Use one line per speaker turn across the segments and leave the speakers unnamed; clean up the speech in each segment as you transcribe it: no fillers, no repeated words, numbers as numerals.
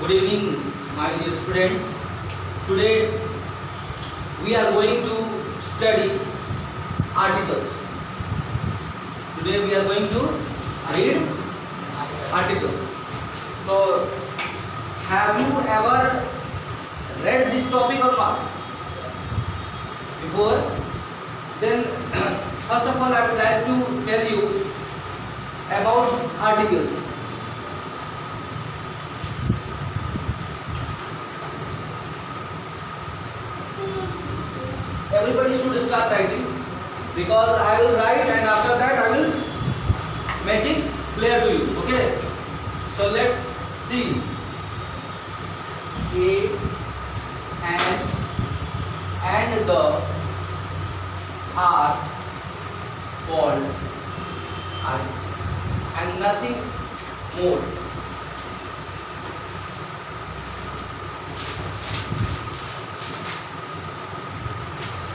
Good evening, my dear students. Today we are going to study articles. Today we are going to read articles. So, have you ever read this topic or not before? Then, first of all, I would like to tell you about articles. Everybody should start writing because I will write and after that I will make it clear to you. Okay? So let's see. A and the are called articles and nothing more.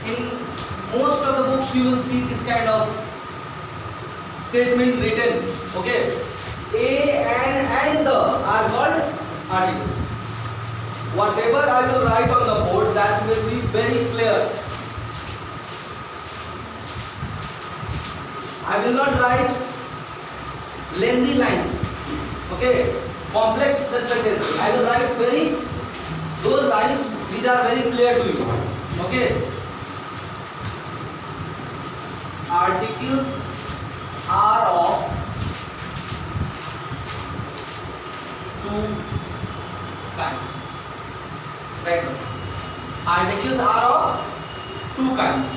In most of the books you will see this kind of statement written. Okay, A and the are called articles. Whatever I will write on the board, that will be very clear. I will not write lengthy lines. Okay, complex sentences. I will write those lines which are very clear to you. Okay. Articles are of two kinds. Right now, articles are of two kinds.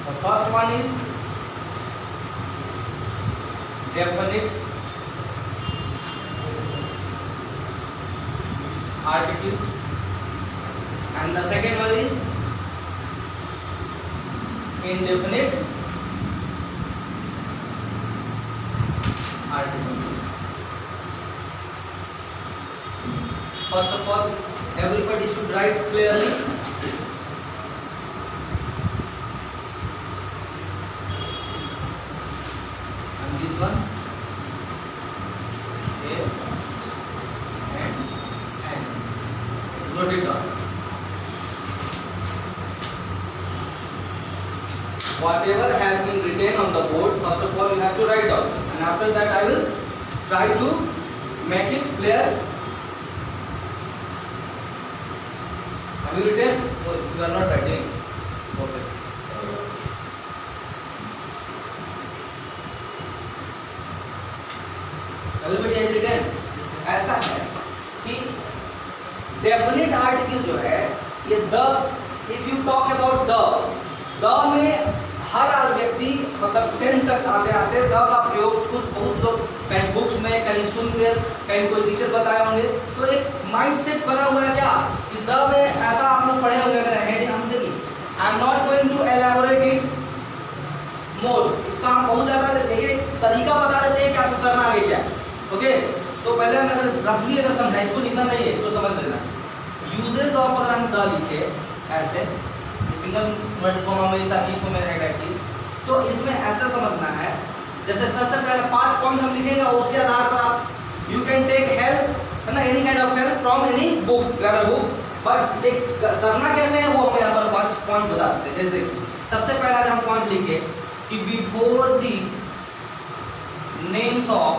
The first one is definite article. And the second one is indefinite article. First of all, everybody should write clearly. And this one, A and wrote it down. Whatever has been written on the board, first of all you have to write down, and after that I will try to make it clear. Have you written? Oh, you are not writing. Okay. Everybody has written. ऐसा है कि definite article जो है ये the, if you talk about the में हर व्यक्ति मतलब 10 तक आते आते द का प्रयोग कुछ बहुत लोग कहीं बुक्स में कहीं सुन के कहीं कोई टीचर बताए होंगे, तो एक माइंडसेट बना हुआ है क्या कि द में ऐसा आप लोग पढ़े होंगे. अगर हेडिंग हम देखिए, I am not going to elaborate it more. इसका हम बहुत ज़्यादा देखिए तरीका बता देते हैं कि आपको करना आगे क्या. ओके, तो पहले हम अगर रफली अगर समझाएं, इसको लिखना नहीं है, इसको समझ लेना. यूजेस ऑफ अगर हम द लिखे ऐसे सिंगल वर्ड कॉमा में ताकि इसको मैं हाईलाइट की, तो इसमें ऐसा समझना है जैसे सबसे पहले 5 पॉइंट हम लिखेंगे और उसके आधार पर आप यू कैन टेक हेल्प, है ना, any kind of help from any book, grammar book. But करना कैसे है वो हम यहाँ पर 5 पॉइंट बता देते हैं. जैसे देखिए, सबसे पहला अगर हम पॉइंट लिखे कि before the names of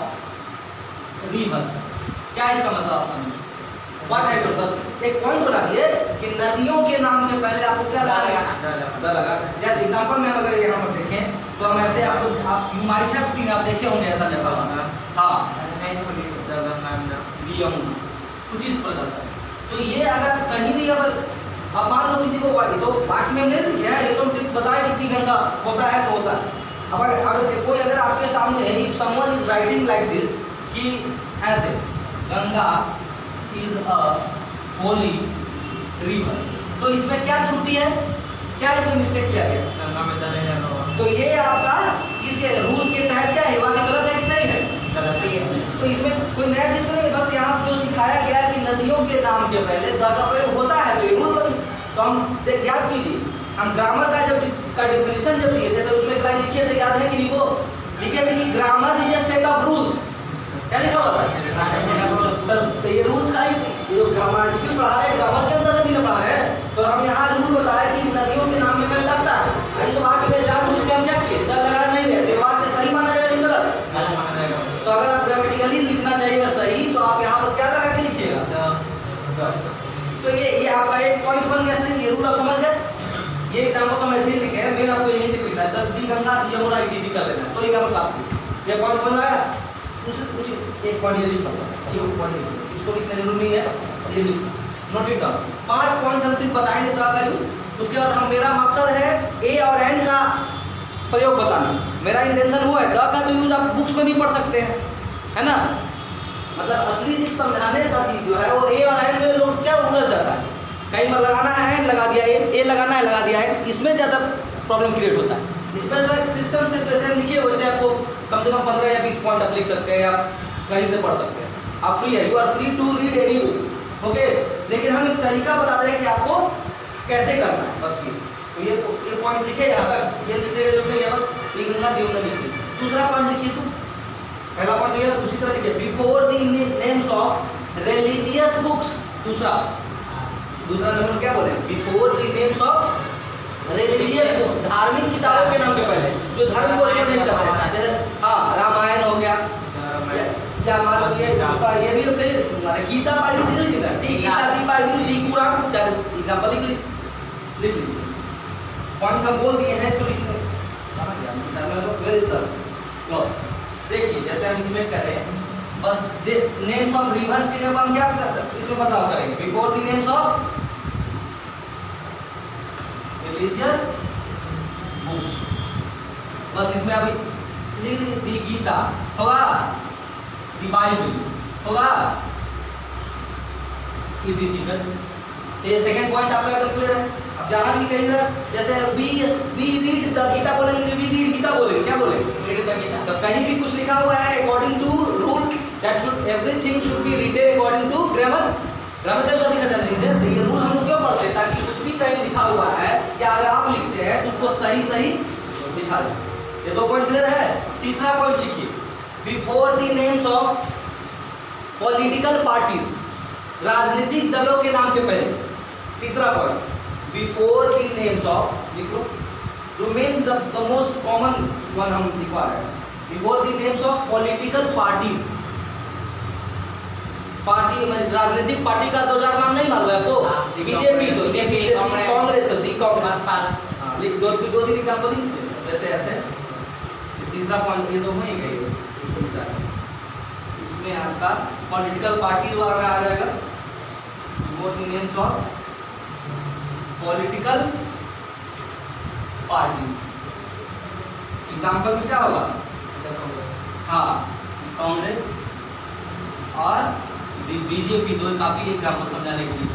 reverse, क्या इसका मतलब आप समझिए. व्हाट है बस एक पॉइंट बना दिए कि नदियों के नाम के पहले आपको क्या लगा. जैसे एग्जांपल में हम अगर यहाँ पर देखें तो हम ऐसे आपको आप यू माइट हैव सीन, आप देखे होंगे ऐसा लिखा हुआ. हाँ, कुछ इस प्रकार का. तो ये अगर कहीं भी अगर अब मान लो किसी को, तो पाठ में हमने लिखा है, ये तो सिर्फ बताया कितनी गंगा होता है तो होता है. अब अगर कोई अगर आपके सामने है, if someone is writing like this कि ऐसे Ganga is a holy river, तो इसमें क्या त्रुटि है, क्या इसमें मिस्टेक किया गया. तो ये आपका इसके रूल के तहत क्या है, वाक्य गलत है कि सही है, गलत ही है. तो इसमें कोई नया चीज नहीं, बस यहाँ जो सिखाया गया है कि नदियों के नाम के पहले द का प्रयोग होता है, तो ये रूल बनी. तो हम याद कीजिए, हम ग्रामर का जब डिफिनेशन जब दिए थे तो उसमें एक लाइन लिखे थे, याद है कि नहीं, वो लिखे थे कि grammar is a set of rule. Grammatical पढ़ा रहे हैं, ग्रामर के अंदर नहीं पढ़ा रहे हैं। तो हम यहाँ रूल बताया कि नदियों के नाम में मैंने लगता है, इस वाक्य में जानबूझ के हम क्या किए, द लगा नहीं रहे, तो ये वाक्य सही माना जाएगा नहीं गलत। तो अगर आप ग्रामेटिकली लिखना चाहिए सही, तो आप यहाँ पर क्या लगा के लिखिएगा। तो ये आपका एक पॉइंट बन गया सही, ये रूल आप समझ गए। ये एग्जाम्पल तो हम ऐसे ही लिखे हैं, मेन आपको यही लिखना है, दी गंगा दी यमुना इटीसी कर देना है, तो ये क्या मतलब ये पॉइंट बन रहा है। उसे एक पॉइंट ये लिखो, ये पॉइंट लिखो, इसको लिखने की जरूरत नहीं है, ये लिखो, नोट इट डाउन। 5 पॉइंट हम सिर्फ बताएंगे तो आगे। उसके बाद हम, मेरा मकसद है ए और एन का प्रयोग बताना, मेरा इंटेंशन वो है। द का तो यूज आप बुक्स में भी पढ़ सकते हैं, है ना। मतलब असली चीज समझाने का चीज जो है वो ए और एन में लोग क्या उलझ जाता है, कहीं पर लगाना है एन लगा दिया, ए लगाना है लगा दिया है, इसमें ज़्यादा प्रॉब्लम क्रिएट होता है। इसमें जो एक सिस्टम से जैसे लिखिए वैसे आपको कम से कम 15 या 20 पॉइंट आप लिख सकते हैं, या कहीं से पढ़ सकते हैं। आप फ्री है, you are free to read any book, okay. लेकिन हम एक तरीका बता रहे हैं कि आपको कैसे करना है, बस ये। तो ये पॉइंट लिखे यहाँ तक, ये लिखने की जरूरत नहीं है, बस दी गंगा दी यमुना लिखिए। दूसरा पॉइंट लिखिए, तो पहला पॉइंट ये दूसरी तरह लिखिए, before the names of religious books. दूसरा नंबर क्या बोले, before the names of religious books, धार्मिक किताबों के नाम के पहले, जो धर्म को रिप्रेजेंट करते हैं, जैसे हाँ रामायण हो गया, या मान लो ये भी गीता बाइबल लिख लीजिए, दी गीता दी बाइबल दी कुरान, चाहे एग्जांपल लिख लीजिए। पॉइंट हम बोल दिए हैं, इसको लिखने कहां गया, वेयर इज द क्लॉज। देखिए जैसे हम इसमें कर रहे हैं, बस नेम्स ऑफ रिवर्स के लिए हम क्या इसमें बताओ करेंगे, before the names of religious books, बस इसमें अभी लिख दी गीता होगा, दी बाइबल होगा, ये सेकंड पॉइंट आपका एकदम क्लियर है। अब जहां भी कहीं जैसे वी रीड द गीता बोलेंगे, वी रीड गीता बोलेंगे, क्या बोलेंगे, रीड द गीता। तो कहीं भी कुछ लिखा हुआ है according to rule that should everything should be written according to grammar, grammar कैसे लिखा जाता है, तो ये रूल हम लोग क्यों पढ़ते हैं, ताकि कुछ भी कहीं लिखा हुआ है या अगर आप लिखते हैं तो उसको सही सही लिखा जाए। ये 2 पॉइंट क्लियर है। तीसरा पॉइंट लिखिए, before the names of political parties, राजनीतिक दलों के नाम के पहले। तीसरा point, before the names of, लिख लो जो main the most common one हम लिखवा रहे हैं, before the names of political parties. Party में राजनीतिक पार्टी का 2-4 नाम नहीं मालूम है आपको, बीजेपी तो कांग्रेस तो दी कांग्रेस, हाँ लिख दो 3 एग्जांपल जैसे ऐसे। तीसरा पॉइंट ये तो हो ही गई, इसमें आपका पॉलिटिकल पार्टी वाला आ जाएगा, before the names of political parties. Example में क्या होगा, हाँ कांग्रेस और बीजेपी, दो काफी एग्जांपल समझाने के लिए,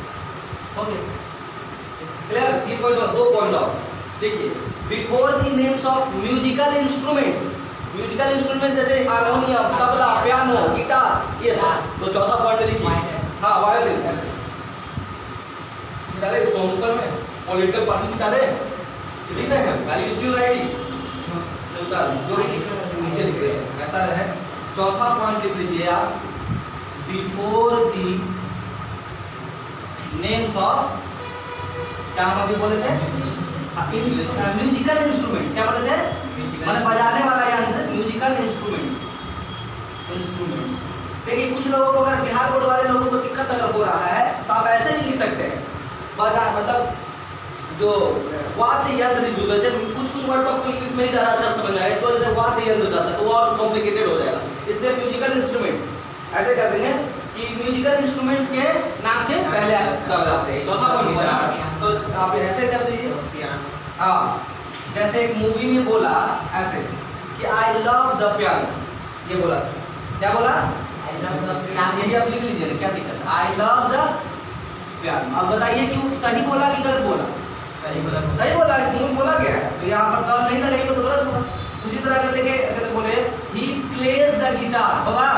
ओके क्लियर। 3 पॉइंट, 2 पॉइंट और देखिए, before the names of musical instruments, musical instrument जैसे हारमोनियम, तबला, पियानो, गिटार, ये सब। तो चौथा पॉइंट लिखिए, हाँ वायोलिन, ऐसे डाले इसको ऊपर में, पॉलिटिकल पार्टी में डाले, लिख रहे हैं वैल्यू स्टिल राइटिंग, उतार जो भी नीचे लिख रहे हैं ऐसा है। चौथा पॉइंट लिख लीजिए आप, बिफोर दी नेम्स ऑफ, क्या हम अभी बोले थे, म्यूजिकल इंस्ट्रूमेंट्स, क्या बोले थे, मैंने बजाने वाला यंत्र, म्यूजिकल इंस्ट्रूमेंट्स। देखिए कुछ लोगों को, अगर बिहार बोर्ड वाले लोगों को दिक्कत अगर हो रहा है तो आप ऐसे भी लिख सकते हैं, बजा मतलब जो वाद्य यंत्र जो जैसे कुछ वर्ड को इंग्लिश में ही ज़्यादा अच्छा समझ में आएगा, तो जैसे वाद्य यंत्र जाता है तो वो और कॉम्प्लिकेटेड हो जाएगा, इसलिए म्यूजिकल इंस्ट्रूमेंट्स ऐसे कर देंगे कि म्यूजिकल इंस्ट्रूमेंट्स के नाम के पहले दर्ज आते हैं। चौथा पॉइंट हुआ ना, तो आप ऐसे कर दीजिए, हाँ जैसे एक मूवी में बोला ऐसे कि आई लव द पियानो, ये बोला, क्या बोला, आई लव द पियानो, यही आप लिख लीजिए ना, क्या दिक्कत है, आई लव द पियानो। अब बताइए कि वो सही बोला कि गलत बोला, सही बोला, सही बोला, मूवी बोला गया है, तो यहाँ पर दल नहीं लगाएंगे तो गलत होगा। उसी तरह अगर देखे, अगर बोले ही प्लेज द गिटार, होगा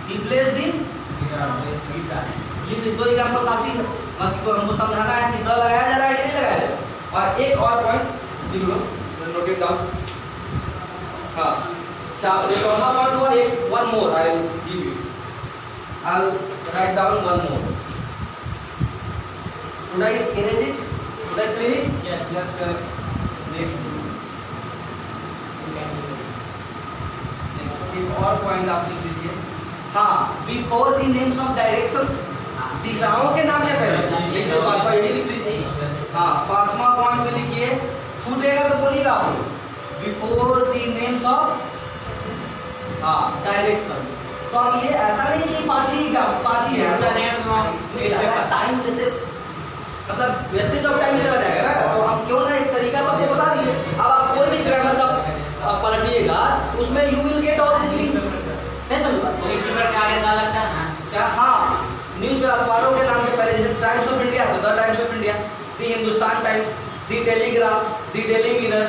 he plays the guitar, ये 2 एग्जांपल काफी है, बस इसको हमको समझाना है कि द लगाया जा रहा है कि नहीं लगाया जा रहा। और एक और पॉइंट लिख लो, नोट इट डाउन, हाँ चौथा पॉइंट हुआ, एक one more I will give you, I will write down one more. Should I erase it? Should I clean it?
Yes.
Yes, sir.
देखिए एक और पॉइंट आप लिख लीजिए। हाँ, before the names of directions, दिशाओं के नाम के पहले लिख दो। पांचवा ये लिख लीजिए। हाँ, पांचवा पॉइंट में लिखिए, छूटेगा तो बोलिएगा आप। Before the names of directions. तो अब ये ऐसा नहीं कि पांच ही है, टाइम जैसे मतलब वेस्टेज ऑफ टाइम चला जाएगा ना, तो हम क्यों ना एक तरीका तो आपको बता दिए। अब आप कोई भी ग्रामर का पलटिएगा उसमें you will get all this things. नहीं समझ बात
तो न्यूज़पेपर के आगे डाल लगता है ना
क्या? हाँ, न्यूज अखबारों के नाम के पहले जैसे times of India, the times of India, the Hindustan times, the telegraph, the daily mirror,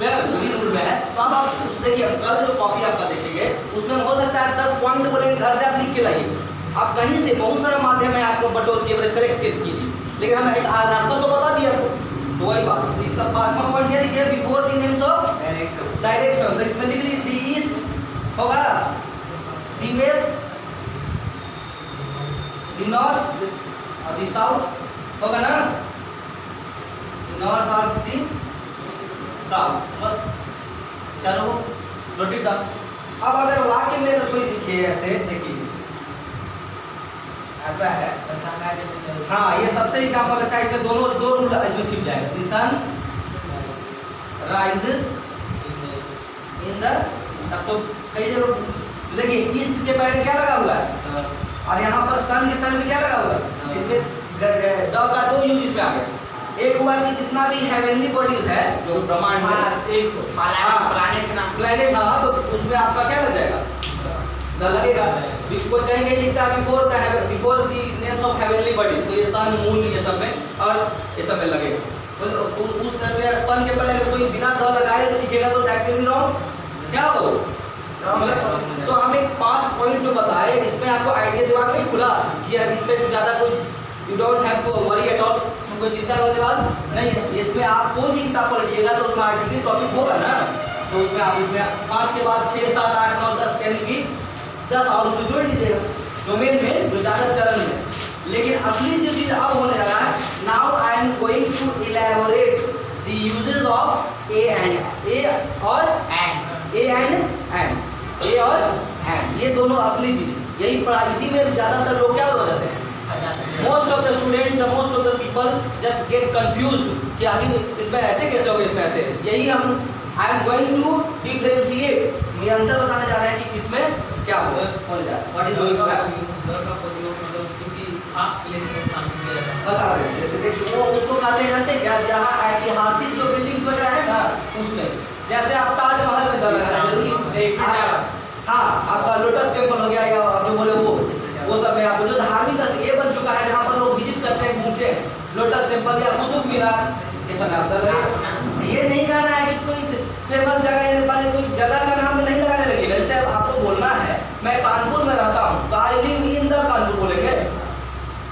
वही रूल में है। तो अब आप उस देखिए, कल जो कॉपी आपका देखेंगे उसमें हो सकता है 10 पॉइंट बोलेंगे, घर से आप लिख के लाइए। आप कहीं से बहुत सारा माध्यम है आपको बटोर के कलेक्ट कीजिए, लेकिन हमें एक रास्ता तो बता दिया आपको। तो वही बात, इसका पांचवा पॉइंट क्या लिखिए? Before the names of direction. तो इसमें लिख लीजिए द ईस्ट होगा, the west, the north, the south होगा ना, नॉर्थ और द साउथ। बस चलो नोट इट डाउन। अब अगर वाक्य में कोई लिखे ऐसे, देखिए ऐसा है, हाँ ये सबसे एग्जाम्पल अच्छा है। इसमें दो रूल इसमें छिप जाएगा। The sun rises in the, तो कई जगह देखिए ईस्ट के पहले क्या लगा हुआ है, और यहाँ पर सन के पहले क्या लगा हुआ है। इसमें द का दो यूज इसमें आ गया। एक हुआ कि जितना भी हेवनली बॉडीज है जो ब्रह्मांड में, प्लैनेट, हाँ, तो उसमें आपका क्या लग जाएगा? द लगेगा। कोई कहीं कहीं लिखता है before the names of heavenly bodies, तो ये सन, मून, ये सब में, अर्थ, ये सब में लगेगा। तो उस तरह सन के पहले अगर कोई बिना द लगाए लिखेगा तो दैट विल बी रॉन्ग। क्या होगा? तो हम एक 5 पॉइंट जो बताए, इसमें आपको आइडिया दिमाग नहीं खुला कि अब इसमें ज़्यादा कोई you don't have to worry at all, कोई चिंता करने वाला नहीं है। इसमें आप कोई भी किताब पढ़िएगा तो उसमें आर्टिकल टॉपिक होगा ना, तो उसमें आप इसमें 5 के बाद 6, 7, 8, 9, 10 यानी कि 10 और उसमें जोड़ लीजिएगा डोमेन में जो ज़्यादा चलन में। लेकिन असली जो चीज़ अब होने लगा है, now I am going to elaborate the uses of a और एंड, ये दोनों असली चीज़ यही पढ़ा। इसी में ज़्यादातर लोग क्या हो जाते हैं, most of the students, most of the people just get confused कि आखिर इसमें ऐसे कैसे हो गए, इसमें ऐसे। यही हम I am going to differentiate, ये अंतर बताने जा रहे हैं कि किसमें क्या होने जा रहा है। What is going to happen, बता रहे हैं। जैसे देखिए वो उसको कहते हैं, जानते हैं क्या, जहाँ ऐतिहासिक जो बिल्डिंग्स वगैरह है ना, उसमें जैसे आप ताजमहल में दर लगाना जरूरी, हाँ आपका लोटस टेम्पल हो गया, या जो बोले वो सब में आपको जो धार्मिक ये बन चुका है जहाँ पर लोग विजिट करते हैं, घूमते हैं, लोटस टेम्पल या कुतुब मीनार, ये सब आप दर लगाना। ये नहीं कहना है कि कोई फेमस जगह वाले कोई जगह का नाम नहीं लगाने लगेगा। जैसे आपको बोलना है मैं कानपुर में रहता हूँ तो I live in the Kanpur बोलेंगे,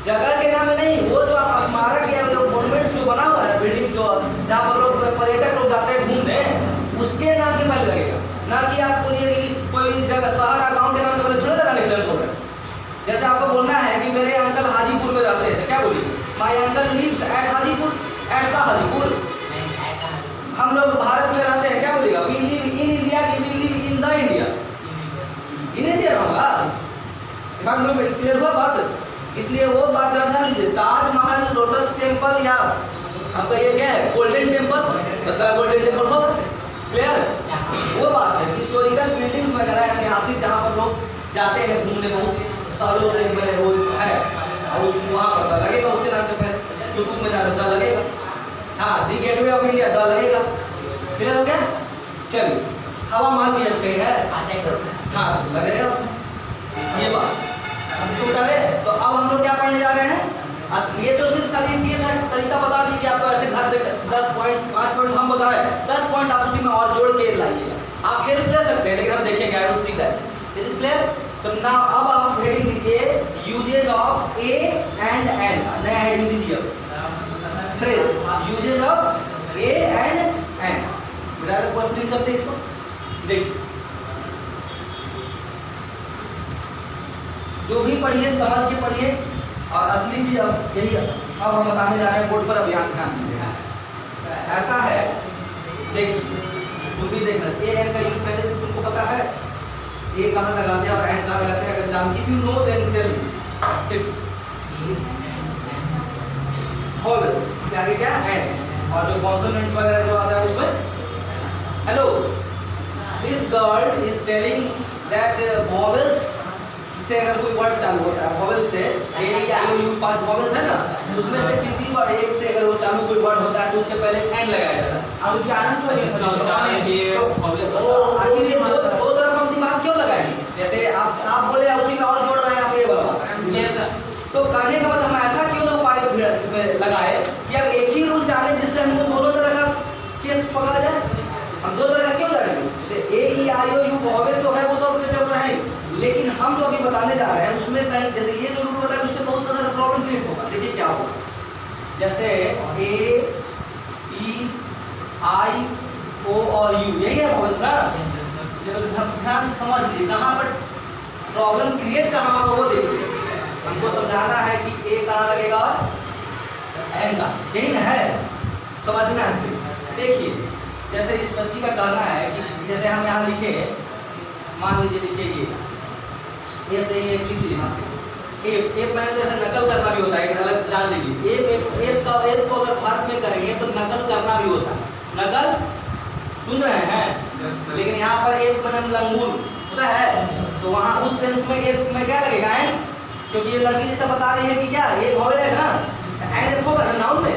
जगह के नाम में नहीं। वो जो आप स्मारक या जो मॉन्यूमेंट्स जो बना हुआ है, बिल्डिंग्स जो जहाँ पर लोग पर्यटक लोग जाते हैं घूमने, उसके नाम के पहले लगेगा। ना कि आप बोलिए कि कोई जगह शहर या गाँव के नाम के पहले थोड़ा लगाने के लिए बोल रहे हैं। जैसे आपको बोलना है कि मेरे अंकल हाजीपुर में रहते हैं, तो क्या बोलिए, my uncle lives at Hajipur, at the Hajipur. हम लोग भारत में रहते हैं, क्या बोलेगा, वी लिव इन इंडिया की we live in the India, in India होगा। बात में क्लियर हुआ बात। इसलिए वो बात जान लीजिए, ताजमहल, लोटस टेम्पल या आपका ये क्या है गोल्डन टेम्पल, बता गोल्डन टेम्पल हो क्लियर। वो बात है हिस्टोरिकल बिल्डिंग्स वगैरह ऐतिहासिक जहाँ पर लोग जाते हैं घूमने, बहुत सालों से बने वो है, और उस वहाँ पता लगेगा उसके नाम के पहले यूट्यूब में जाना लगेगा। हाँ, दी गेटवे ऑफ इंडिया द लगेगा। क्लियर हो गया? चलिए, हवा महल भी कहीं है, हाँ लगेगा ये बात हमको बता रहे। तो अब हम लोग क्या पढ़ने जा रहे हैं, ये तो सिर्फ खाली ये था तरीका बता दिए कि आपको ऐसे घर से 10 पॉइंट 5 पॉइंट हम बता रहे हैं, 10 पॉइंट आप उसी में और जोड़ के लाइएगा। आप हेल्प ले सकते हैं, लेकिन हम देखेंगे I will see that. This is clear. तो नाउ अब आप हेडिंग दीजिए uses of a and and, नया हेडिंग दीजिए phrase uses of a and and. बेटा तो क्वेश्चन करते हैं इसको, देखिए जो भी पढ़िए समझ के पढ़िए, और असली चीज अब यही अब हम बताने जा रहे हैं बोर्ड पर, अभियान ध्यान दीजिए। ऐसा है, देखिए तुम भी देखना, ए एन का यूज पहले से तुमको पता है, ए कहाँ लगाते हैं और एन कहाँ लगाते हैं, अगर जान if you know then tell सिर्फ वॉवेल्स के आगे क्या एन, और जो कॉन्सोनेंट्स वगैरह जो आता है उसमें hello. This girl is telling that vowels से अगर कोई वर्ड चालू होता है वॉवेल से, ए ई आई ओ यू 5 वॉवेल्स है ना, उसमें से किसी वर्ड एक से अगर वो चालू कोई वर्ड होता है तो उसके पहले एन लगाया जाता है।
अब उच्चारण तो
आखिर ये दो तरफ हम दिमाग क्यों लगाएंगे? जैसे आप बोले उसी में और जोड़ रहे हैं आप ये वाला, तो कहने का मतलब हम ऐसा क्यों ना उपाय लगाए कि अब एक ही रूल जाने जिससे हमको दोनों तरह का केस पकड़ा जाए। हम दो तरह का क्यों लगाएंगे? जैसे ए ई आई ओ यू वॉवेल तो है, वो तो अपने जगह है, लेकिन हम जो अभी बताने जा रहे हैं उसमें कहीं जैसे ये जो रूल बताया उससे बहुत तरह का प्रॉब्लम क्रिएट होगा। देखिए क्या होगा, जैसे ए ई आई ओ और यू यही है वॉवेल्स ना, ध्यान से समझ लीजिए कहाँ पर प्रॉब्लम क्रिएट कहाँ होगा वो देखिए। हमको समझाना है कि ए कहाँ लगेगा और एन का, यही ना है, समझना है। देखिए जैसे इस बच्ची का कहना है कि जैसे हम यहाँ लिखे, मान लीजिए लिखेगी ए से ही एक लिख लीजिए, एक मैंने तो ऐसे नकल करना भी होता है, अलग से जान लीजिए। एक को अगर भारत में करेंगे तो नकल करना भी होता है, नकल सुन रहे हैं लेकिन यहाँ पर एक मैंने लंगूर होता है, तो वहाँ उस सेंस में एक में क्या लगेगा एन, क्योंकि ये लड़की जैसा बता रही है कि क्या ये वॉवेल है ना, एन एक होगा ना नाउन में।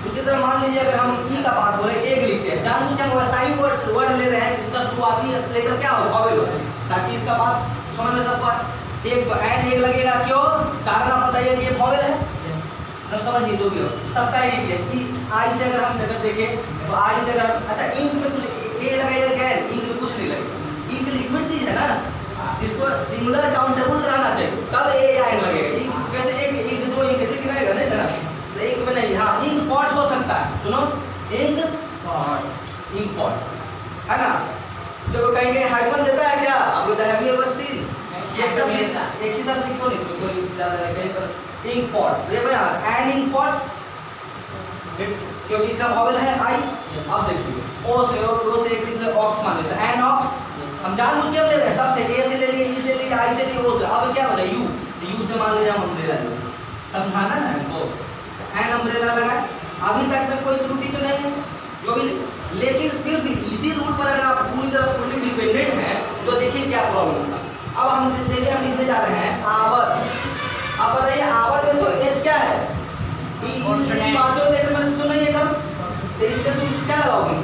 उसी तरह मान लीजिए अगर हम ई का बात बोले एक लिखते हैं, जानबूझ के हम वैसा ही वर्ड ले रहे हैं जिसका शुरुआती लेटर क्या हो वॉवेल हो, ताकि इसका बात समझ में सबको एक तो एन एक लगेगा, क्यों? कारण आप बताइए कि ये वॉवेल है, तब समझिए जो भी हो सबका एक ही है। ई आई से अगर हम अगर देखें तो आई से अगर अच्छा इंक में कुछ ए लगाइएगा क्या है, इंक में कुछ नहीं लगेगा, इंक लिक्विड चीज है ना, जिसको सिंगुलर काउंटेबल रहना चाहिए तब ए या एन लगेगा। इंक कैसे एक दो इंक कैसे गिनाएगा नहीं ना, तो इंक में नहीं। हाँ इंक पॉट हो सकता है, सुनो इंक पॉट, इंक पॉट है ना, जो कहीं हाइफन देता है क्या, आप लोग हैव यू एवर सीन, एक ही साथ लिखो नहीं, इसमें कोई ज्यादा नहीं, कहीं पर इंक पॉट देखो यार, एन इंक पॉट क्योंकि इसका वॉवेल है आई। अब देखिए ओ से एक लिख लो, ऑक्स मान लेते हैं, एन ऑक्स हम जानबूझ के ले रहे हैं, सबसे ए से ले लिए, ई से लिए, आई से लिए, ओ से। अब क्या बता यू, तो यू से मान लीजिए हम अम्ब्रेला ले, समझाना ना हमको, एन अम्ब्रेला लगा, अभी तक में कोई त्रुटि तो नहीं है जो भी, लेकिन सिर्फ इसी रूल पर अगर आप पूरी तरह फुल्ली डिपेंडेंट हैं तो देखिए क्या प्रॉब्लम होगा। अब हम देखिए हम लिखने जा रहे हैं आवर, अब बताइए आवर में तो एच क्या है, इन पांचों लेटर में से तो नहीं है कर, तो इसमें तुम क्या लगाओगे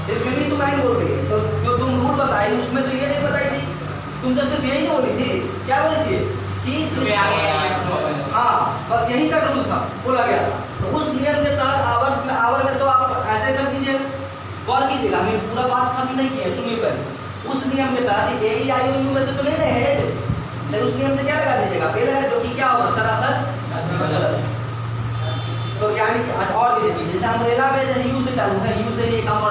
फिर भी तुम एन बोल रही है, तो जो तुम रूल बताई उसमें तो ये नहीं बताई थी, तुम तो सिर्फ यही बोली थी, क्या बोली थी कि हाँ बस यही का रूल था, बोला गया था। तो उस नियम के तहत आवर में तो आप ऐसे कर दीजिए, गौर कीजिएगा, हमें पूरा बात खत्म नहीं किया, सुनिए पहले। उस नियम के तहत ए ई आई ओ यू में से तो नहीं रहे हैं, लेकिन उस नियम से क्या लगा दीजिएगा, पे लगा, जो कि क्या होगा सरासर। तो यानी और भी देखिए जैसे अम्ब्रेला में जैसे यू से चालू है, यू से ये काम